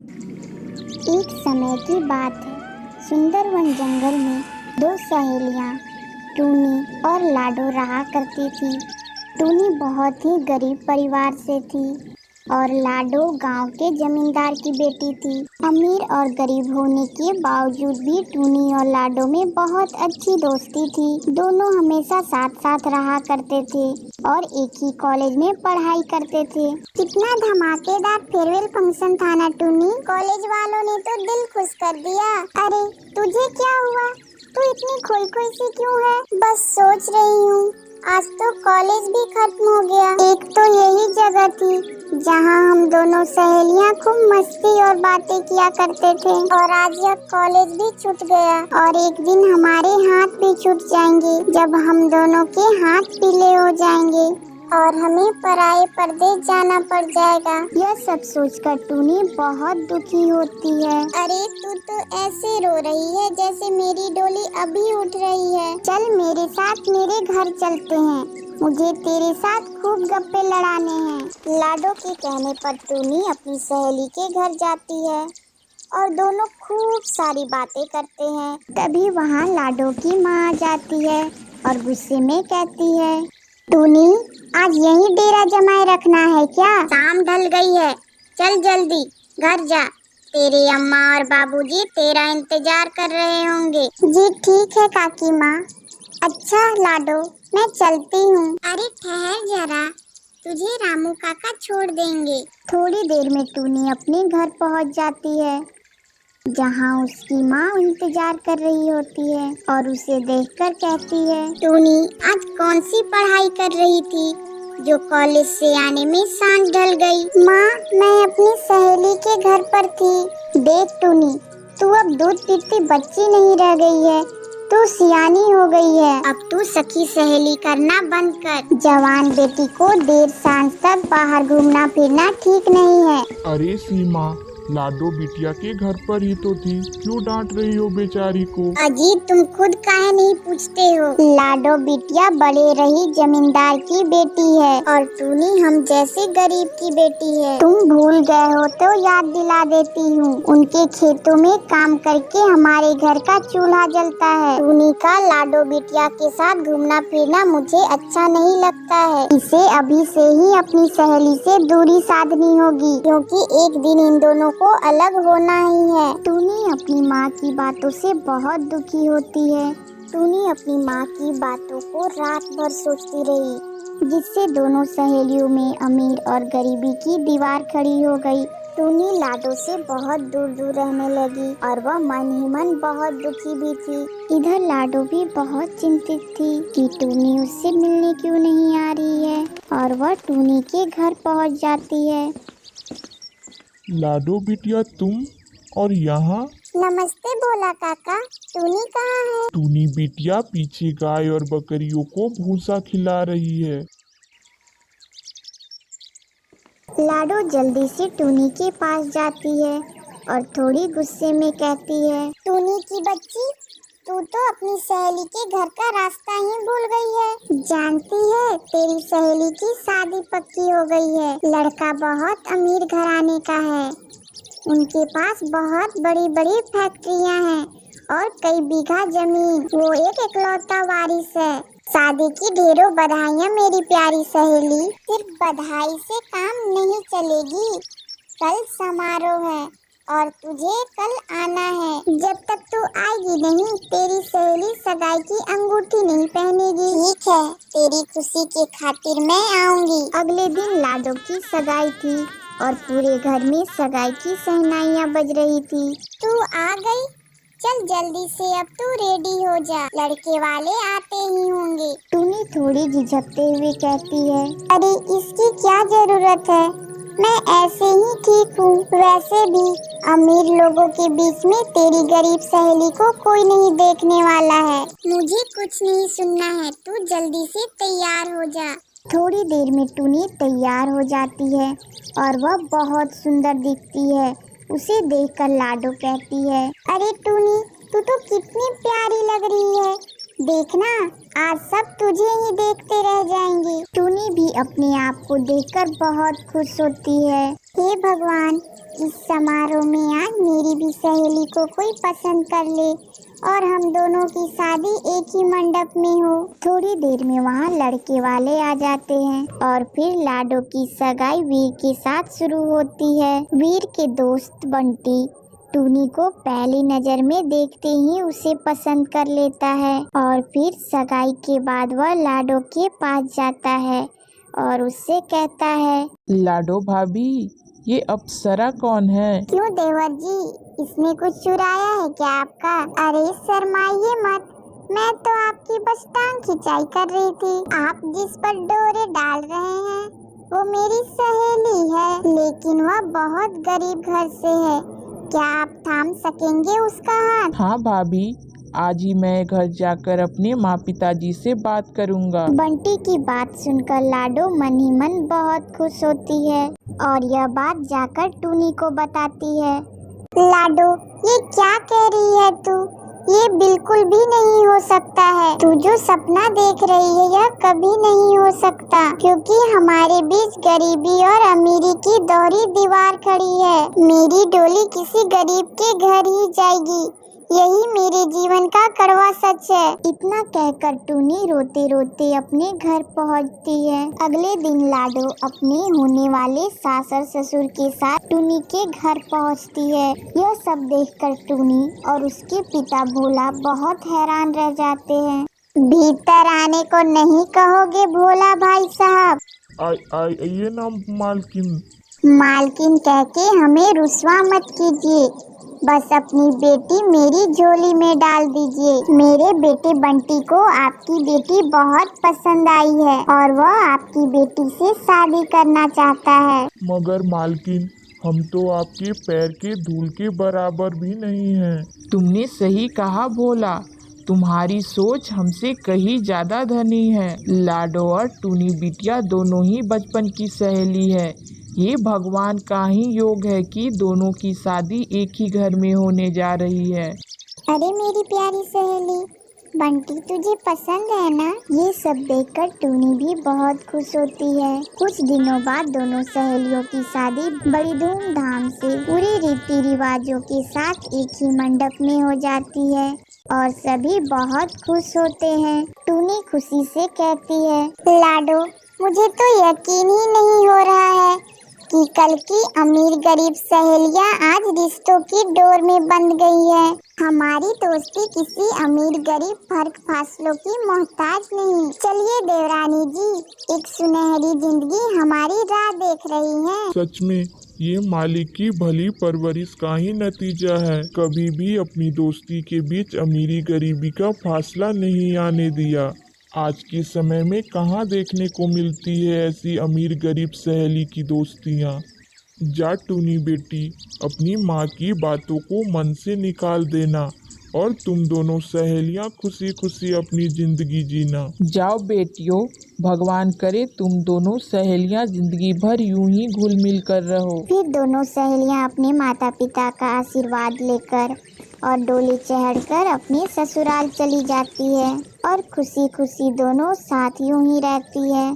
एक समय की बात है। सुंदर वन जंगल में दो सहेलियां टूनी और लाडो रहा करती थी। टूनी बहुत ही गरीब परिवार से थी और लाडो गांव के जमींदार की बेटी थी। अमीर और गरीब होने के बावजूद भी टूनी और लाडो में बहुत अच्छी दोस्ती थी। दोनों हमेशा साथ साथ रहा करते थे और एक ही कॉलेज में पढ़ाई करते थे। कितना धमाकेदार फेयरवेल फंक्शन था ना टूनी। कॉलेज वालों ने तो दिल खुश कर दिया। अरे तुझे क्या हुआ? तू इतनी खोई खोई सी क्यों है? बस सोच रही हूँ, आज तो कॉलेज भी खत्म हो गया। एक तो यही जगह थी जहाँ हम दोनों सहेलियाँ खूब मस्ती और बातें किया करते थे, और आज यह कॉलेज भी छूट गया। और एक दिन हमारे हाथ भी छूट जाएंगे, जब हम दोनों के हाथ पीले हो जाएंगे और हमें पराये परदेश जाना पड़ जाएगा। यह सब सोचकर टूनी बहुत दुखी होती है। अरे तू तो ऐसे रो रही है जैसे मेरी डोली अभी उठ रही है। चल मेरे साथ मेरे घर चलते हैं, मुझे तेरे साथ खूब गप्पे लड़ाने हैं। लाडो के कहने पर टूनी अपनी सहेली के घर जाती है और दोनों खूब सारी बातें करते हैं। तभी वहाँ लाडो की माँ आ जाती है और गुस्से में कहती है, टूनी आज यही डेरा जमाए रखना है क्या? शाम ढल गई है, चल जल्दी घर जा, तेरी अम्मा और बाबूजी तेरा इंतजार कर रहे होंगे। जी ठीक है काकी माँ। अच्छा लाडो मैं चलती हूँ। अरे ठहर जरा, तुझे रामू काका छोड़ देंगे। थोड़ी देर में टूनी अपने घर पहुँच जाती है, जहाँ उसकी माँ इंतजार कर रही होती है और उसे देखकर कहती है, टूनी आज कौन सी पढ़ाई कर रही थी जो कॉलेज से आने में सांझ ढल गई? माँ मैं अपनी सहेली के घर पर थी। देख टूनी, तू अब दूध पीती बच्ची नहीं रह गई है, तू सियानी हो गई है। अब तू सखी सहेली करना बंद कर। जवान बेटी को देर सांझ तक बाहर घूमना फिरना ठीक नहीं है। अरे सीमा, लाडो बिटिया के घर पर ही तो थी, क्यों डांट रही हो बेचारी को? अजी तुम खुद काहे नहीं पूछते हो? लाडो बिटिया बड़े रही जमींदार की बेटी है और टूनी हम जैसे गरीब की बेटी है। तुम भूल गए हो तो याद दिला देती हूँ, उनके खेतों में काम करके हमारे घर का चूल्हा जलता है। टूनी का लाडो बिटिया के साथ घूमना फिरना मुझे अच्छा नहीं लगता है। इसे अभी से ही अपनी सहेली से दूरी साधनी होगी, क्योंकि एक दिन इन दोनों को अलग होना ही है। टूनी अपनी माँ की बातों से बहुत दुखी होती है। टूनी अपनी माँ की बातों को रात भर सोचती रही, जिससे दोनों सहेलियों में अमीर और गरीबी की दीवार खड़ी हो गई। टूनी लाडो से बहुत दूर दूर रहने लगी और वह मन ही मन बहुत दुखी भी थी। इधर लाडो भी बहुत चिंतित थी कि टूनी उससे मिलने क्यों नहीं आ रही है, और वह टूनी के घर पहुँच जाती है। लाडो बिटिया तुम और यहाँ? नमस्ते भोला काका, टूनी कहाँ है? टूनी बिटिया पीछे गाय और बकरियों को भूसा खिला रही है। लाडो जल्दी से टूनी के पास जाती है और थोड़ी गुस्से में कहती है, टूनी की बच्ची, तू तो अपनी सहेली के घर का रास्ता ही भूल गई है। जानती है तेरी सहेली की शादी पक्की हो गई है। लड़का बहुत अमीर घराने का है, उनके पास बहुत बड़ी बड़ी फैक्ट्रियां हैं और कई बीघा जमीन। वो एक इकलौता वारिस है। शादी की ढेरों बधाइयाँ मेरी प्यारी सहेली। सिर्फ बधाई से काम नहीं चलेगी, कल समारोह है और तुझे कल आना है। जब तक तू आएगी नहीं, तेरी सहेली सगाई की अंगूठी नहीं पहनेगी। ठीक है, तेरी खुशी के खातिर मैं आऊंगी। अगले दिन लाडो की सगाई थी और पूरे घर में सगाई की शहनाइयाँ बज रही थी। तू आ गई, चल जल्दी से अब तू रेडी हो जा, लड़के वाले आते ही होंगे। टूनी थोड़ी झिझकते हुए कहती है, अरे इसकी क्या जरूरत है, मैं ऐसे ही ठीक हूँ। वैसे भी अमीर लोगों के बीच में तेरी गरीब सहेली को कोई नहीं देखने वाला है। मुझे कुछ नहीं सुनना है, तू जल्दी से तैयार हो जा। थोड़ी देर में टूनी तैयार हो जाती है और वह बहुत सुंदर दिखती है। उसे देखकर लाडो कहती है, अरे टूनी तू तो कितनी प्यारी लग रही है, देखना आज सब तुझे ही देखते रह जाएंगे। टूनी भी अपने आप को देखकर बहुत खुश होती है। हे भगवान, इस समारोह में आज मेरी भी सहेली को कोई पसंद कर ले और हम दोनों की शादी एक ही मंडप में हो। थोड़ी देर में वहाँ लड़के वाले आ जाते हैं और फिर लाडो की सगाई वीर के साथ शुरू होती है। वीर के दोस्त बंटी टूनी को पहली नजर में देखते ही उसे पसंद कर लेता है और फिर सगाई के बाद वह लाडो के पास जाता है और उससे कहता है, लाडो भाभी, ये अप्सरा कौन है? क्यों देवर जी, इसने कुछ चुराया है क्या आपका? अरे शर्माइए मत, मैं तो आपकी बस टांग खिंचाई कर रही थी। आप जिस पर डोरे डाल रहे हैं वो मेरी सहेली है, लेकिन वह बहुत गरीब घर से है। क्या आप थाम सकेंगे उसका हाथ? हाँ भाभी, आज ही मैं घर जाकर अपने माँ पिताजी से बात करूँगा। बंटी की बात सुनकर लाडो मन ही मन बहुत खुश होती है और यह बात जाकर टूनी को बताती है। लाडो, ये क्या कह रही है तू? ये बिल्कुल भी नहीं हो सकता है। तू जो सपना देख रही है यह कभी नहीं हो सकता, क्योंकि हमारे बीच गरीबी और अमीरी की दोहरी दीवार खड़ी है। मेरी डोली किसी गरीब के घर ही जाएगी, यही मेरे जीवन का कड़वा सच है। इतना कहकर टूनी रोते रोते अपने घर पहुंचती है। अगले दिन लाडो अपने होने वाले सासर ससुर के साथ टूनी के घर पहुंचती है। यह सब देखकर टूनी और उसके पिता भोला बहुत हैरान रह जाते हैं। भीतर आने को नहीं कहोगे भोला भाई साहब? आइए ना मालकिन। मालकिन कह के हमें रुस्वा मत कीजिए, बस अपनी बेटी मेरी झोली में डाल दीजिए। मेरे बेटे बंटी को आपकी बेटी बहुत पसंद आई है और वह आपकी बेटी से शादी करना चाहता है। मगर मालकिन, हम तो आपके पैर के धूल के बराबर भी नहीं हैं। तुमने सही कहा भोला, तुम्हारी सोच हमसे कहीं ज्यादा धनी है। लाडो और टूनी बिटिया दोनों ही बचपन की सहेली है। ये भगवान का ही योग है कि दोनों की शादी एक ही घर में होने जा रही है। अरे मेरी प्यारी सहेली, बंटी तुझे पसंद है ना? ये सब देखकर टूनी भी बहुत खुश होती है। कुछ दिनों बाद दोनों सहेलियों की शादी बड़ी धूमधाम से पूरे रीति रिवाजों के साथ एक ही मंडप में हो जाती है और सभी बहुत खुश होते हैं। टूनी खुशी से कहती है, लाडो, मुझे तो यकीन ही नहीं हो रहा है कि कल की अमीर गरीब सहेलियां आज रिश्तों की डोर में बंध गई है। हमारी दोस्ती किसी अमीर गरीब फर्क फासलों की मोहताज नहीं। चलिए देवरानी जी, एक सुनहरी जिंदगी हमारी राह देख रही है। सच में ये मालिक की भली परवरिश का ही नतीजा है। कभी भी अपनी दोस्ती के बीच अमीरी गरीबी का फासला नहीं आने दिया। आज के समय में कहाँ देखने को मिलती है ऐसी अमीर गरीब सहेली की दोस्तियाँ। जा टूनी बेटी, अपनी माँ की बातों को मन से निकाल देना और तुम दोनों सहेलियाँ खुशी खुशी अपनी जिंदगी जीना। जाओ बेटियों, भगवान करे तुम दोनों सहेलियाँ जिंदगी भर यूं ही घुल मिल कर रहो। फिर दोनों सहेलियां अपने माता पिता का आशीर्वाद लेकर और डोली चढ़कर अपने ससुराल चली जाती है और खुशी खुशी दोनों साथ यूं ही रहती है।